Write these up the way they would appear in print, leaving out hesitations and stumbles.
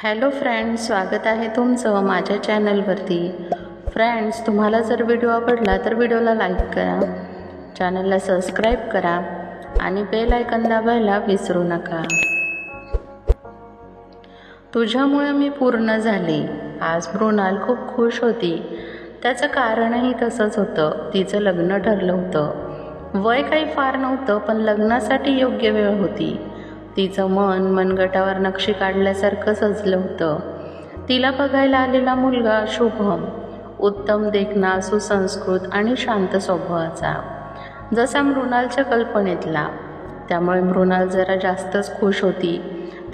Hello friends, स्वागत आहे तुमचं माझ्या चॅनलवरती. फ्रेंड्स, तुम्हाला जर व्हिडिओ आवडला तर व्हिडिओला लाईक करा, चॅनलला सबस्क्राईब करा आणि बेल आयकॉन दाबायला विसरू नका. तुझ्यामुळे मी पूर्ण झाले. आज मृणाल खूप खुश होती. त्याचं कारणही तसंच होतं. तिचं लग्न ठरलं होतं. वय काही फार नव्हतं, पण लग्नासाठी योग्य वेळ होती. तिचं मन मनगटावर नक्षी काढल्यासारखं सजलं होतं. तिला बघायला आलेला मुलगा शुभम उत्तम देखणा, सुसंस्कृत आणि शांत स्वभावाचा, जसा मृणालच्या कल्पनेतला. त्यामुळे मृणाल जरा जास्तच खुश होती.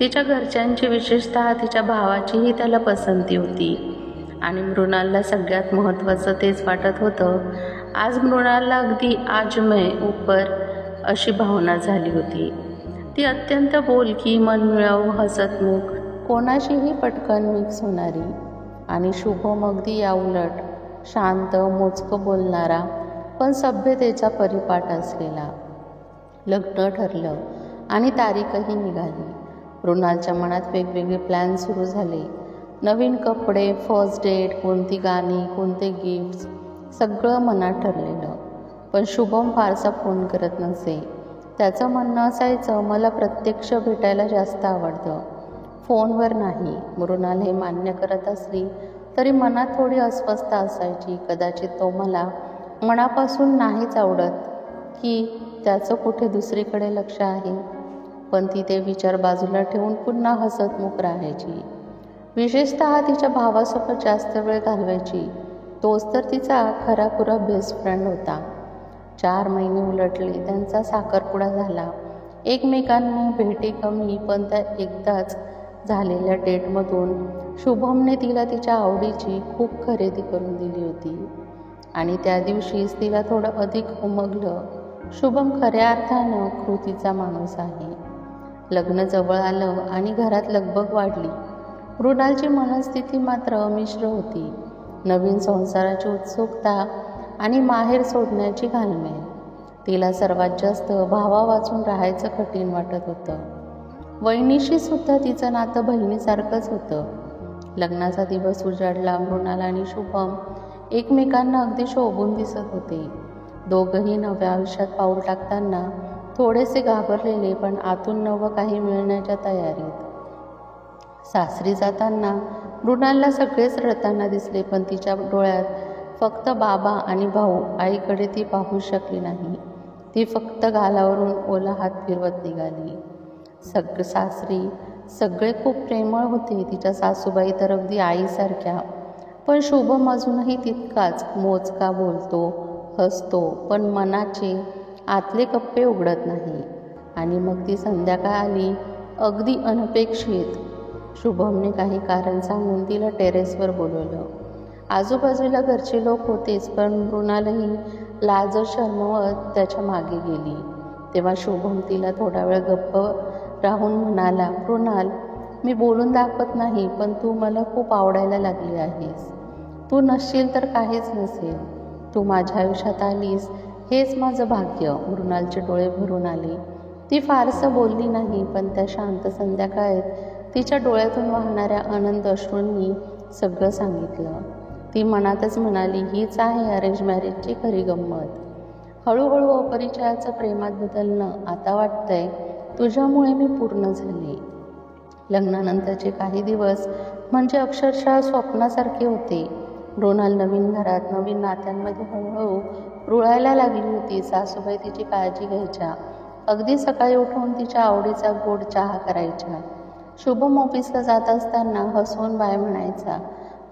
तिच्या घरच्यांची, विशेषतः तिच्या भावाचीही त्याला पसंती होती. आणि मृणालला सगळ्यात महत्त्वाचं तेच वाटत होतं. आज मृणालला अगदी आज मैं ऊपर अशी भावना झाली होती. ती अत्यंत बोलकी, मनमिळाऊ, हसतमुख, कोणाशीही पटकन मिक्स होणारी. आणि शुभम अगदी याउलट, शांत, मोजकं बोलणारा, पण सभ्यतेचा परिपाठ असलेला. लग्न ठरलं आणि तारीखही निघाली. मृणालच्या मनात वेगवेगळे प्लॅन सुरू झाले. नवीन कपडे, फर्स्ट डेट, कोणती गाणी, कोणते गिफ्ट्स, सगळं मनात ठरलेलं. पण शुभम फारसा फोन करत नसे. त्याचं म्हणणं असायचं, मला प्रत्यक्ष भेटायला जास्त आवडतं, फोनवर नाही. मृणाल हे मान्य करत असली तरी मनात थोडी अस्वस्थता असायची. कदाचित तो मला मनापासून नाहीच आवडत, की त्याचं कुठे दुसरीकडे लक्ष आहे. पण ती ते विचार बाजूला ठेवून पुन्हा हसतमुख राहायची. विशेषतः तिच्या भावासोबत जास्त वेळ घालवायची. तोच तर तिचा खराखुरा बेस्ट फ्रेंड होता. 4 महिने उलटले. त्यांचा साखरपुडा झाला. एकमेकांनी भेटी कमी, पण त्या एकदाच झालेल्या डेटमधून शुभमने तिला तिच्या आवडीची खूप खरेदी करून दिली होती. आणि त्या दिवशीच तिला थोडं अधिक उमगलं, शुभम खऱ्या अर्थानं कृतीचा माणूस आहे. लग्न जवळ आलं आणि घरात लगबग वाढली. मृणालची मनस्थिती मात्र मिश्र होती. नवीन संसाराची उत्सुकता आणि माहेर सोडण्याची घालमेल. तिला सर्वात जास्त भावा वाचून राहायचं कठीण वाटत होतं. वहिनीशी सुद्धा तिचं नातं बहिणीसारखंच होतं. लग्नाचा दिवस उजाडला. मृणाल आणि शुभम एकमेकांना अगदी शोभून दिसत होते. दोघंही नव्या आयुष्यात पाऊल टाकताना थोडेसे घाबरलेले, पण आतून नवं काही मिळण्याच्या तयारीत. सासरी जाताना मृणालला सगळेच रडताना दिसले, पण तिच्या डोळ्यात फक्त बाबा आणि भाऊ. आईकडे ती पाहू शकली नाही. ती फक्त गालावरून ओला हात फिरवत निघाली. सासरी सगळे खूप प्रेमळ होते. तिच्या सासूबाई तर अगदी आईसारख्या. पण शुभम अजूनही तितकाच मोजका बोलतो, हसतो, पण मनाचे आतले कप्पे उघडत नाही. आणि मग ती संध्याकाळ आली, अगदी अनपेक्षित. शुभमने काही कारण सांगून तिला टेरेसवर बोलवलं. आजूबाजूला घरचे लोक होतेच, पण मृणालही लाज शरमवत त्याच्या मागे गेली. तेव्हा शुभम तिला थोडा वेळ गप्प राहून म्हणाला, मृणाल, मी बोलून दाखवत नाही, पण तू मला खूप आवडायला लागली आहेस. तू नसशील तर काहीच नसेल. तू माझ्या आयुष्यात आलीस हेच माझं भाग्य. मृणालचे डोळे भरून आले. ती फारसं बोलली नाही, पण त्या शांत संध्याकाळात तिच्या डोळ्यातून वाहणाऱ्या आनंद अश्रूंनी सगळं सांगितलं. ती मनातच म्हणाली, हीच आहे अरेंज मॅरेजची खरी गंमत. हळूहळू अपरिचयाचं प्रेमात बदलणं. आता वाटतंय तुझ्यामुळे मी पूर्ण झाले. लग्नानंतरचे काही दिवस म्हणजे अक्षरशः स्वप्नासारखे होते. मृणाल नवीन घरात, नवीन नात्यांमध्ये हळूहळू रुळायला लागली होती. सासूबाई तिची काळजी घ्यायच्या. अगदी सकाळी उठून तिच्या आवडीचा गोड चहा करायच्या. शुभम ऑफिसला जात असताना हसवून बाय म्हणायचा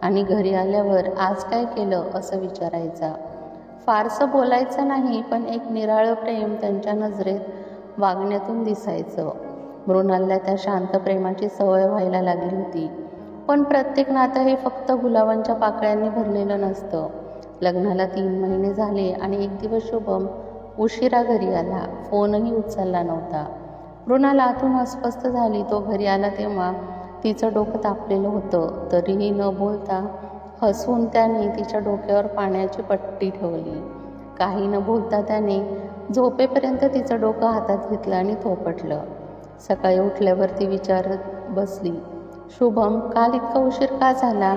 आणि घरी आल्यावर आज काय केलं असं विचारायचा. फारसं बोलायचं नाही, पण एक निराळं प्रेम त्यांच्या नजरेत, वागण्यातून दिसायचं. मृणालला त्या शांत प्रेमाची सवय व्हायला लागली होती. पण प्रत्येक नातं हे फक्त गुलाबांच्या पाकळ्यांनी भरलेलं नसतं. लग्नाला 3 महिने झाले आणि एक दिवस शुभम उशिरा घरी आला. फोनही उचलला नव्हता. मृणाल आतून अस्वस्थ झाली. तो घरी आला तेव्हा तिचं डोकं तापलेलं होतं. तरीही न बोलता हसवून त्याने तिच्या डोक्यावर पाण्याची पट्टी ठेवली. काही न बोलता त्याने झोपेपर्यंत तिचं डोकं हातात घेतलं आणि थोपटलं. सकाळी उठल्यावर ती विचारत बसली, शुभम, काल इतका उशीर का झाला?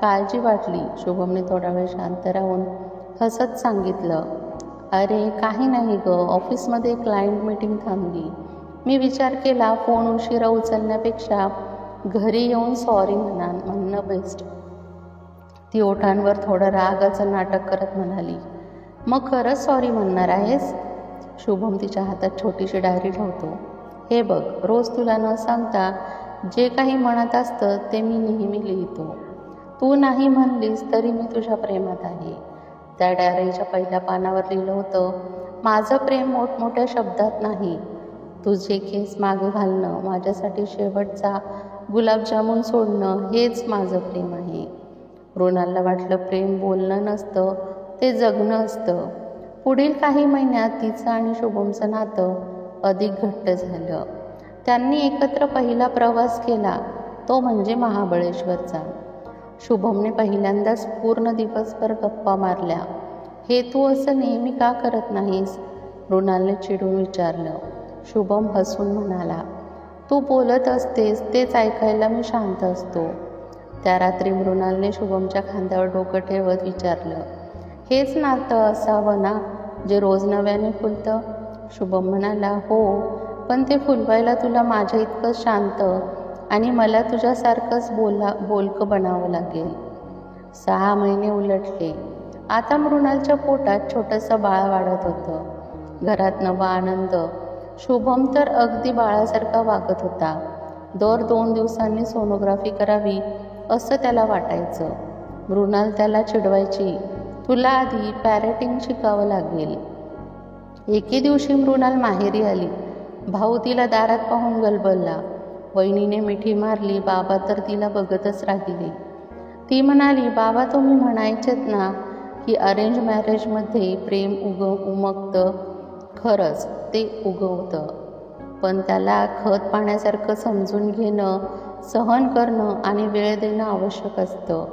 काळजी वाटली. शुभमने थोडा वेळ शांत राहून हसत सांगितलं, अरे काही नाही ग, ऑफिसमध्ये क्लायंट मीटिंग थांबली. मी विचार केला फोन उशिरा उचलण्यापेक्षा घरी येऊन सॉरी म्हणणं बेस्ट. ती ओठांवर थोडं रागाचं नाटक करत म्हणाली, मग खरंच सॉरी म्हणणार आहेस? शुभम तिच्या हातात छोटीशी डायरी ठेवतो. हे बघ, रोज तुला न सांगता जे काही म्हणत असतं ते मी नेहमी लिहितो. तू नाही म्हणलीस तरी मी तुझ्या प्रेमात आहे. त्या डायरीच्या पहिल्या पानावर लिहिलं होतं, माझं प्रेम मोठमोठ्या शब्दात नाही, तुझे केस मागे घालणं, माझ्यासाठी शेवटचा गुलाबजामुन सोडणं, हेच माझं प्रेम आहे. मृणालला वाटलं प्रेम बोलणं नसतं, ते जगणं असतं. पुढील काही महिन्यात तिचं आणि शुभमचं नातं अधिक घट्ट झालं. त्यांनी एकत्र पहिला प्रवास केला, तो म्हणजे महाबळेश्वरचा. शुभमने पहिल्यांदाच पूर्ण दिवसभर गप्पा मारल्या. हे तू असं नेहमी का करत नाहीस? मृणालने चिडून विचारलं. शुभम हसून म्हणाला, तू बोलत असतेस तेच ऐकायला मी शांत असतो. त्या रात्री मृणालने शुभमच्या खांद्यावर डोकं ठेवत विचारलं, हेच नातं असावं ना जे रोज नव्याने फुलतं? शुभम म्हणाला, हो, पण ते फुलवायला तुला माझ्या इतकं शांत आणि मला तुझ्यासारखंच बोलकं बनावं लागेल. 6 महिने उलटले. आता मृणालच्या पोटात छोटंसं बाळ वाढत होतं. घरात नवा आनंद. शुभम तर अगदी बाळासारखा वागत होता. दर 2 दिवसांनी सोनोग्राफी करावी असं त्याला वाटायचं. मृणाल त्याला चिडवायची, तुला आधी पॅरेटिंग शिकावं लागेल. एके दिवशी मृणाल माहेरी आली. भाऊ तिला दारात पाहून गलबलला. वहिनीने मिठी मारली. बाबा तर तिला बघतच राहिले. ती म्हणाली, बाबा तुम्ही म्हणायचेत ना की अरेंज मॅरेजमध्ये प्रेम उमगतं. खरंच ते उगवतं, पण त्याला खत पाण्यासारखं समजून घेणं, सहन करणं आणि वेळ देणं आवश्यक असतं.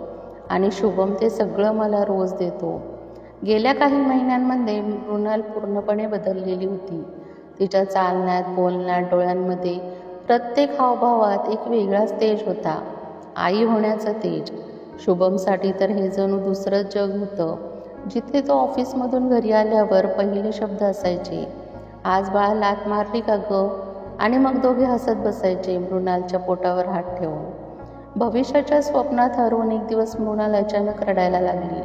आणि शुभम ते सगळं मला रोज देतो. गेल्या काही महिन्यांमध्ये मृणाल पूर्णपणे बदललेली होती. तिच्या चालण्यात, बोलण्यात, डोळ्यांमध्ये, प्रत्येक हावभावात एक वेगळाच तेज होता. आई होण्याचं तेज. शुभमसाठी तर हे जणू दुसरंच जग होतं, जिथे तो ऑफिसमधून घरी आल्यावर पहिले शब्द असायचे, आज बाळा लाथ मारली का गं? आणि मग दोघे हसत बसायचे, मृणालच्या पोटावर हात ठेवून. भविष्याच्या स्वप्नात हरवून एक दिवस मृणाल अचानक रडायला लागली.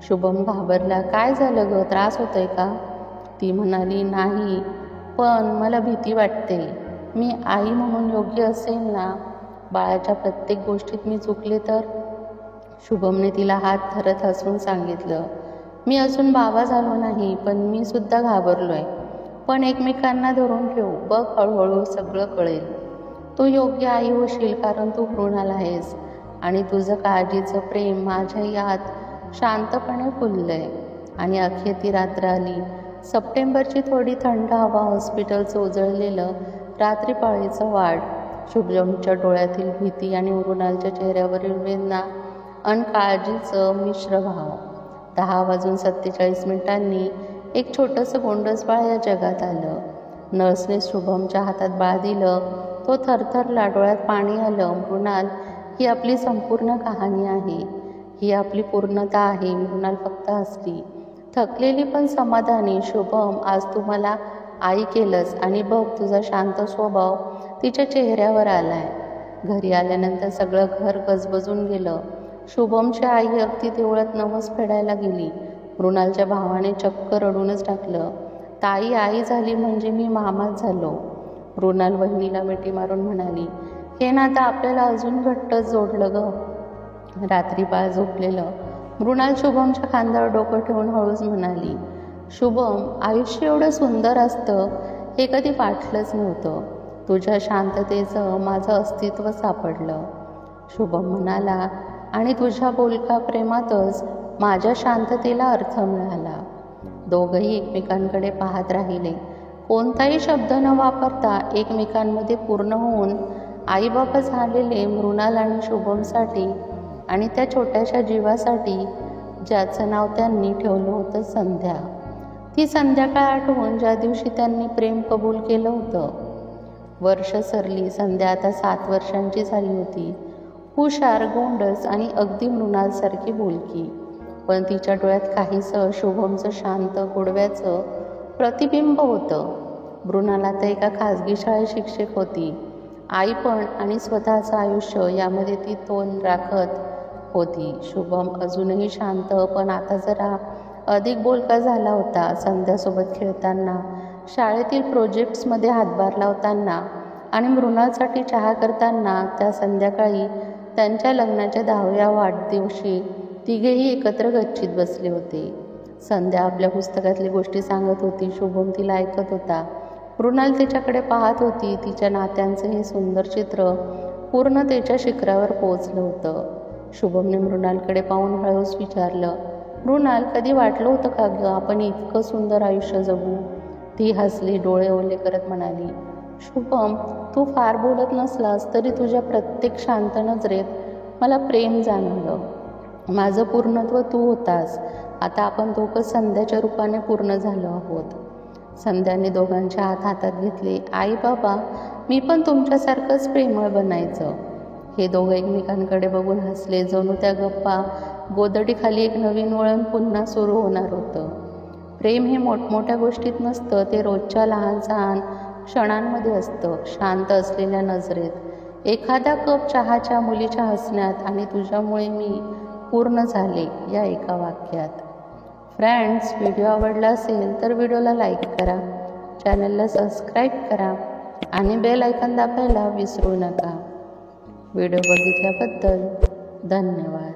शुभम घाबरला. काय झालं गं, त्रास होतोय का? ती म्हणाली, नाही, पण मला भीती वाटते. मी आई म्हणून योग्य असेल ना? बाळाच्या प्रत्येक गोष्टीत मी चुकले तर? शुभमने तिला हात धरत हसून सांगितलं, मी अजून बाबा झालो नाही, पण मी सुद्धा घाबरलोय. पण एकमेकांना धरून ठेवू, बघ हळूहळू सगळं कळेल. तू योग्य आई होशील, कारण तू मृणाल आहेस आणि तुझं काळजीचं प्रेम माझ्या यात शांतपणे फुललंय. आणि अखेर ती रात्र आली. सप्टेंबरची थोडी थंड हवा, हॉस्पिटलचं उजळलेलं रात्रीपाळीचं वाढ, शुभमच्या डोळ्यातील भीती आणि मृणालच्या चेहऱ्यावरील वेदना अन काळजीचं मिश्र भाव. 10:47 एक छोटंसं गोंडस बाळ या जगात आलं. नर्सने शुभमच्या हातात बाळ दिलं. तो थरथरला, डोळ्यात पाणी आलं. मृणाल, ही आपली संपूर्ण कहाणी आहे, ही आपली पूर्णता आहे. मृणाल फक्त हसली, थकलेली पण समाधानी. शुभम, आज तू मला आई केलंस आणि बघ तुझा शांत स्वभाव तिच्या चेहऱ्यावर आलाय. घरी आल्यानंतर सगळं घर गजबजून गेलं. शुभमची आई अगदी देवळात नवस फेडायला गेली. मृणालच्या भावाने चक्क रडूनच टाकलं. ताई आई झाली म्हणजे मी मामाच झालो. मृणाल वहिनीला मिठी मारून म्हणाली, हे नातं आपल्याला अजून घट्टच जोडलं ग. रात्री बाळ झोपलेलं. मृणाल शुभमच्या खांद्यावर डोकं ठेवून हळूच म्हणाली, शुभम, आयुष्य एवढं सुंदर असतं हे कधी वाटलंच नव्हतं. तुझ्या शांततेचं माझं अस्तित्व सापडलं. शुभम म्हणाला, आणि तुझ्या बोलक्या प्रेमातच माझ्या शांततेला अर्थ मिळाला. दोघंही एकमेकांकडे पाहत राहिले. कोणताही शब्द न वापरता एकमेकांमध्ये पूर्ण होऊन आईबाबा झालेले मृणाल आणि शुभमसाठी आणि त्या छोट्याशा जीवासाठी ज्याचं नाव त्यांनी ठेवलं होतं संध्या. ती संध्याकाळ आठवून ज्या दिवशी त्यांनी प्रेम कबूल केलं होतं. वर्ष सरली. संध्या आता 7 वर्षांची झाली होती. हुशार, गोंडस आणि अगदी मृणालसारखी बोलकी. पण तिच्या डोळ्यात काहीसं शुभमचं शांत गोडव्याचं प्रतिबिंब होतं. मृणाल आता एका खाजगी शाळेत शिक्षक होती. आई पण आणि स्वतःचं आयुष्य यामध्ये ती तोल राखत होती. शुभम अजूनही शांत पण आता जरा अधिक बोलका झाला होता. संध्यासोबत खेळताना, शाळेतील प्रोजेक्ट्समध्ये हातभार लावताना आणि मृणालसाठी चहा करताना. त्या संध्याकाळी त्यांच्या लग्नाच्या 10व्या वाढदिवशी तिघेही एकत्र गच्चीत बसले होते. संध्या आपल्या पुस्तकातली गोष्टी सांगत होती. शुभम तिला ऐकत होता. मृणाल तिच्याकडे पाहत होती. तिच्या नात्यांचं हे सुंदर चित्र पूर्णतेच्या शिखरावर पोहोचलं होतं. शुभमने मृणालकडे पाहून हळूच विचारलं, मृणाल, कधी वाटलं होतं का गं आपण इतकं सुंदर आयुष्य जगू? ती हसली, डोळे ओले करत म्हणाली, शुभम, तू फार बोलत नसलास तरी तुझ्या प्रत्येक शांत नजरेत मला प्रेम जाणवलं. माझं पूर्णत्व तू होतास. आता आपण दोघं संध्याच्या रूपाने पूर्ण झालो आहोत. संध्याने दोघांच्या हातात घेतले. आई बाबा, मी पण तुमच्यासारखंच प्रेमळ बनायचं. हे दोघं एकमेकांकडे बघून हसले. जणू त्या गप्पा गोदडीखाली एक नवीन वळण पुन्हा सुरू होणार होतं. प्रेम हे मोठमोठ्या गोष्टीत नसतं, ते रोजच्या लहान सहान क्षणांमध्ये असतं. शांत असलेल्या नजरेत, एखाद्या कप चहाच्या, मुलीच्या हसण्यात आणि तुझ्यामुळे मी पूर्ण झाले या एका वाक्यात. फ्रेंड्स, व्हिडिओ आवडला असेल तर व्हिडिओला लाईक करा, चॅनलला सबस्क्राईब करा आणि बेल आयकॉन दाबायला विसरू नका. व्हिडिओ बघितल्याबद्दल धन्यवाद.